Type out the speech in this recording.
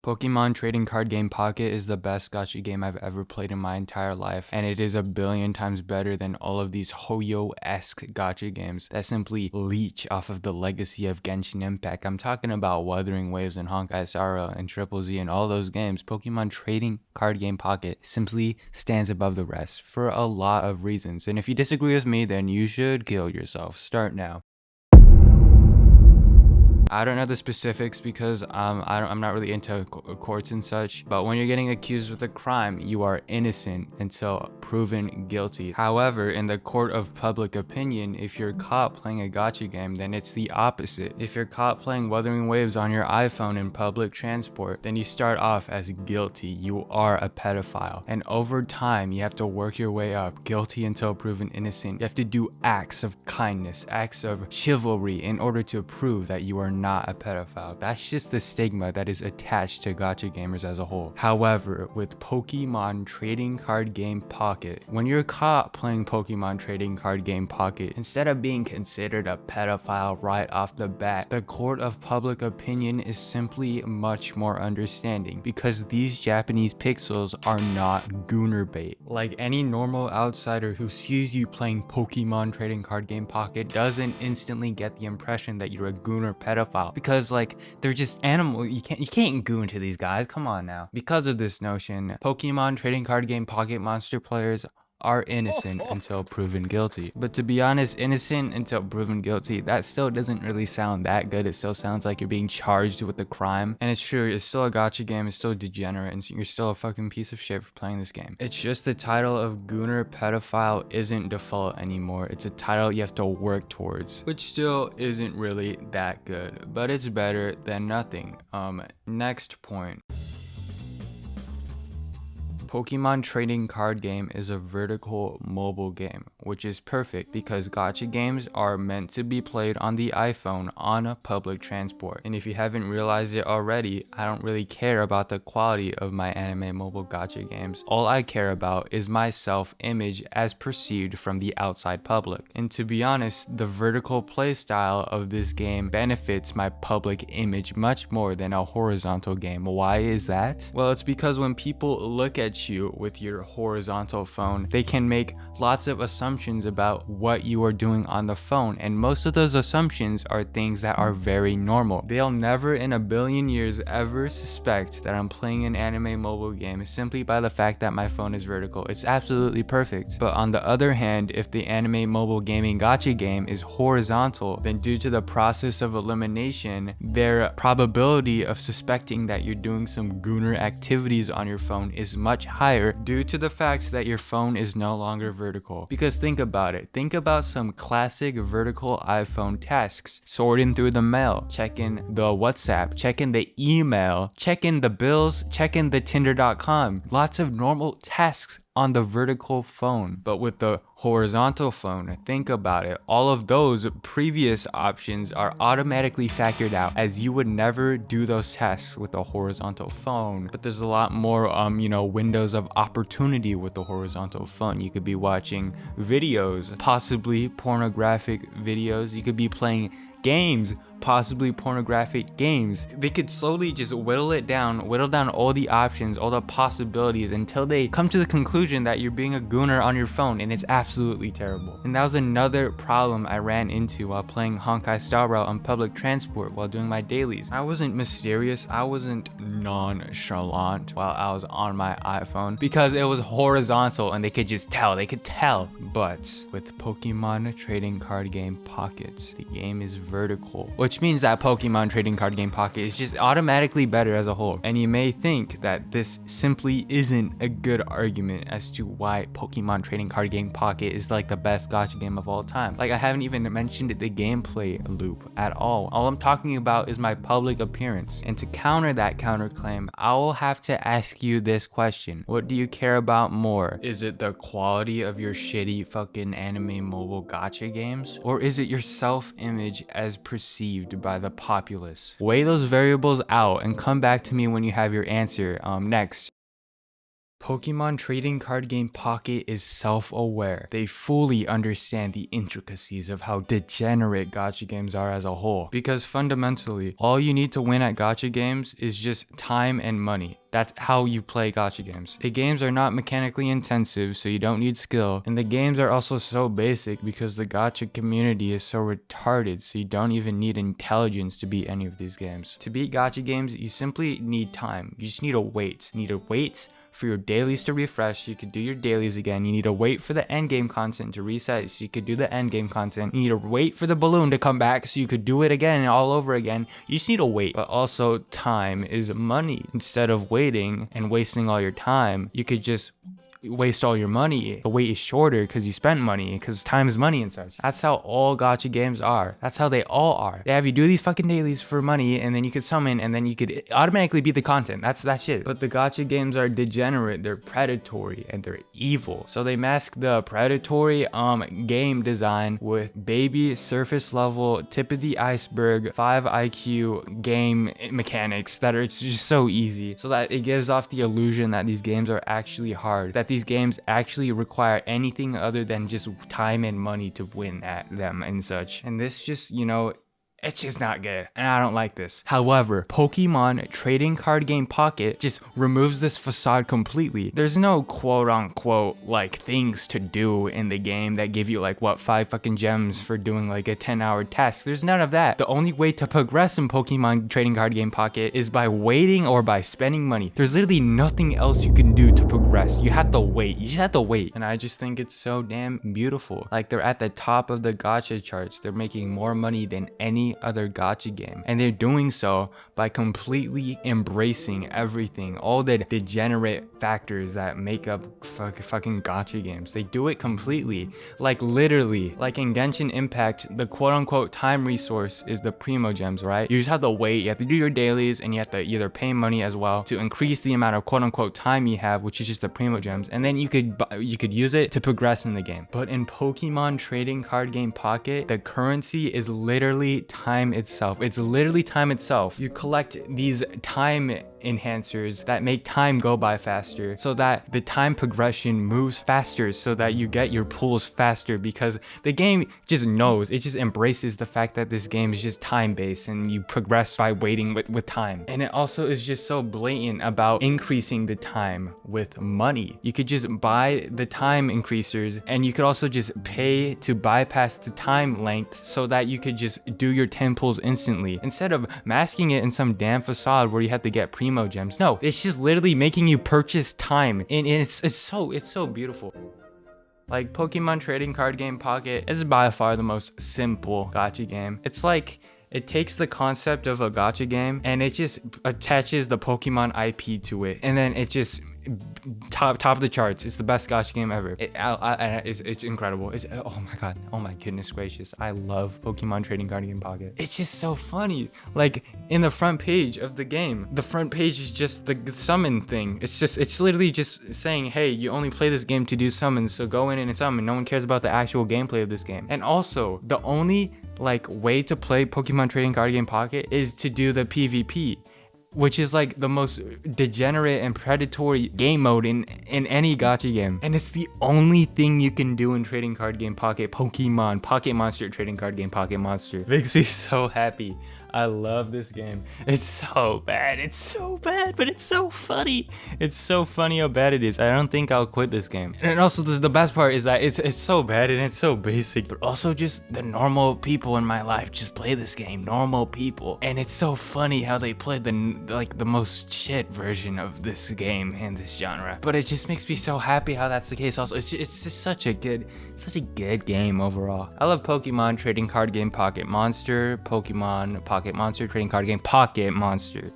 Pokemon Trading Card Game Pocket is the best gacha game I've ever played in my entire life, and it is a billion times better than all of these Hoyo-esque gacha games that simply leech off of the legacy of Genshin Impact. I'm talking about Wuthering Waves and Honkai Star Rail and Triple Z and all those games. Pokemon Trading Card Game Pocket simply stands above the rest for a lot of reasons, and if you disagree with me, then you should kill yourself. Start now. I don't know the specifics because I'm not really into courts and such, but when you're getting accused with a crime, you are innocent until proven guilty. However, in the court of public opinion, if you're caught playing a gacha game, then it's the opposite. If you're caught playing Wuthering Waves on your iPhone in public transport, then you start off as guilty. You are a pedophile. And over time, you have to work your way up, guilty until proven innocent. You have to do acts of kindness, acts of chivalry in order to prove that you are not a pedophile. That's just the stigma that is attached to gacha gamers as a whole. However, with Pokemon Trading Card Game Pocket, when you're caught playing Pokemon Trading Card Game Pocket, instead of being considered a pedophile right off the bat, the court of public opinion is simply much more understanding because these Japanese pixels are not gooner bait. Like any normal outsider who sees you playing Pokemon Trading Card Game Pocket doesn't instantly get the impression that you're a gooner pedophile because like they're just animal. You can't goon to these guys. Come on now. Because of this notion, Pokemon Trading Card Game Pocket monster players are innocent until proven guilty. But to be honest, innocent until proven guilty, that still doesn't really sound that good. It still sounds like you're being charged with a crime. And it's true, it's still a gacha game, it's still degenerate, and you're still a fucking piece of shit for playing this game. It's just the title of Gooner Pedophile isn't default anymore. It's a title you have to work towards, which still isn't really that good, but it's better than nothing. Next point. Pokemon Trading Card Game is a vertical mobile game, which is perfect because gacha games are meant to be played on the iPhone on a public transport. And if you haven't realized it already, I don't really care about the quality of my anime mobile gacha games. All I care about is my self-image as perceived from the outside public. And to be honest, the vertical playstyle of this game benefits my public image much more than a horizontal game. Why is that? Well, it's because when people look at you with your horizontal phone, they can make lots of assumptions about what you are doing on the phone, and most of those assumptions are things that are very normal. They'll never in a billion years ever suspect that I'm playing an anime mobile game simply by the fact that my phone is vertical. It's absolutely perfect. But on the other hand, if the anime mobile gaming gacha game is horizontal, then due to the process of elimination, their probability of suspecting that you're doing some gooner activities on your phone is much higher due to the fact that your phone is no longer vertical. Because think about it. Think about some classic vertical iPhone tasks. Sorting through the mail, checking the WhatsApp, checking the email, checking the bills, checking the Tinder.com. Lots of normal tasks on the vertical phone. But with the horizontal phone, think about it. All of those previous options are automatically factored out as you would never do those tasks with a horizontal phone. But there's a lot more windows of opportunity with the horizontal phone. You could be watching videos, possibly pornographic videos. You could be playing games, possibly pornographic games. They could slowly just whittle down all the options, all the possibilities until they come to the conclusion that you're being a gooner on your phone, and it's absolutely terrible. And that was another problem I ran into while playing Honkai Star Rail on public transport while doing my dailies. I wasn't mysterious, I wasn't nonchalant while I was on my iPhone because it was horizontal and they could tell. But with Pokemon Trading Card Game Pocket, the game is vertical, which means that Pokemon Trading Card Game Pocket is just automatically better as a whole. And you may think that this simply isn't a good argument as to why Pokemon Trading Card Game Pocket is like the best gacha game of all time. Like, I haven't even mentioned the gameplay loop at all. All I'm talking about is my public appearance. And to counter that counterclaim, I will have to ask you this question. What do you care about more? Is it the quality of your shitty fucking anime mobile gacha games? Or is it your self-image as perceived by the populace? Weigh those variables out and come back to me when you have your answer. Next. Pokemon trading card game Pocket is self-aware. They fully understand the intricacies of how degenerate gacha games are as a whole. Because fundamentally, all you need to win at gacha games is just time and money. That's how you play gacha games. The games are not mechanically intensive, so you don't need skill. And the games are also so basic because the gacha community is so retarded, so you don't even need intelligence to beat any of these games. To beat gacha games, you simply need time. You just need to wait. You need to wait for your dailies to refresh so you could do your dailies again. You need to wait for the endgame content to reset so you could do the endgame content. You need to wait for the balloon to come back so you could do it again and all over again. You just need to wait. But also, time is money. Instead of waiting and wasting all your time, you could just waste all your money. The wait is shorter because you spent money, because time is money and such. That's how all gacha games are. That's how they all are. They have you do these fucking dailies for money, and then you could summon, and then you could automatically beat the content. That's shit. But the gacha games are degenerate, they're predatory, and they're evil. So they mask the predatory game design with baby surface level, tip of the iceberg, 5 IQ game mechanics that are just so easy, so that it gives off the illusion that these games are actually hard, that these games actually require anything other than just time and money to win at them and such. And this just, it's just not good, and I don't like this. However, Pokemon trading card game Pocket just removes this facade completely. There's no quote-unquote like things to do in the game that give you like 5 fucking gems for doing like a 10-hour task. There's none of that. The only way to progress in Pokemon trading card game Pocket is by waiting or by spending money. There's literally nothing else you can do to progress. You have to wait. You just have to wait. And I just think it's so damn beautiful. Like, they're at the top of the gacha charts. They're making more money than any other gacha game, and they're doing so by completely embracing everything, all the degenerate factors that make up fucking gacha games. They do it completely, like literally, like in Genshin Impact, the quote-unquote time resource is the primo gems, right? You just have to wait, you have to do your dailies, and you have to either pay money as well to increase the amount of quote-unquote time you have, which is just the primo gems, and then you could use it to progress in the game. But in Pokemon trading card game Pocket, the currency is literally time itself. It's literally time itself. You collect these time enhancers that make time go by faster, so that the time progression moves faster, so that you get your pulls faster, because the game just knows, it just embraces the fact that this game is just time based and you progress by waiting with time. And it also is just so blatant about increasing the time with money. You could just buy the time increasers, and you could also just pay to bypass the time length so that you could just do your 10 pulls instantly, instead of masking it in some damn facade where you have to get primo gems. No, it's just literally making you purchase time, and it's so beautiful. Like, Pokemon trading card game Pocket is by far the most simple gacha game. It's like, it takes the concept of a gacha game and it just attaches the Pokemon IP to it, and then it just top of the charts. It's the best gacha game ever. It's incredible. Oh my god, oh my goodness gracious, I love Pokemon trading card game Pocket. It's just so funny. Like, in the front page of the game, the front page is just the summon thing. It's literally just saying, hey, you only play this game to do summons, so go in and summon. No one cares about the actual gameplay of this game. And also, the only like way to play Pokemon trading card game Pocket is to do the PvP, which is like the most degenerate and predatory game mode in any gacha game. And it's the only thing you can do in trading card game Pocket. Pokemon Pocket Monster trading card game Pocket Monster makes me so happy. I love this game. It's so bad, but it's so funny. It's so funny how bad it is. I don't think I'll quit this game. And also, the best part is that it's so bad and it's so basic, but also just the normal people in my life just play this game. Normal people. And it's so funny how they play the most shit version of this game in this genre. But it just makes me so happy how that's the case. Also, it's just such a good game overall. I love Pokemon trading card game Pocket Monster, Pokemon Pocket Monster trading card game Pocket Monster.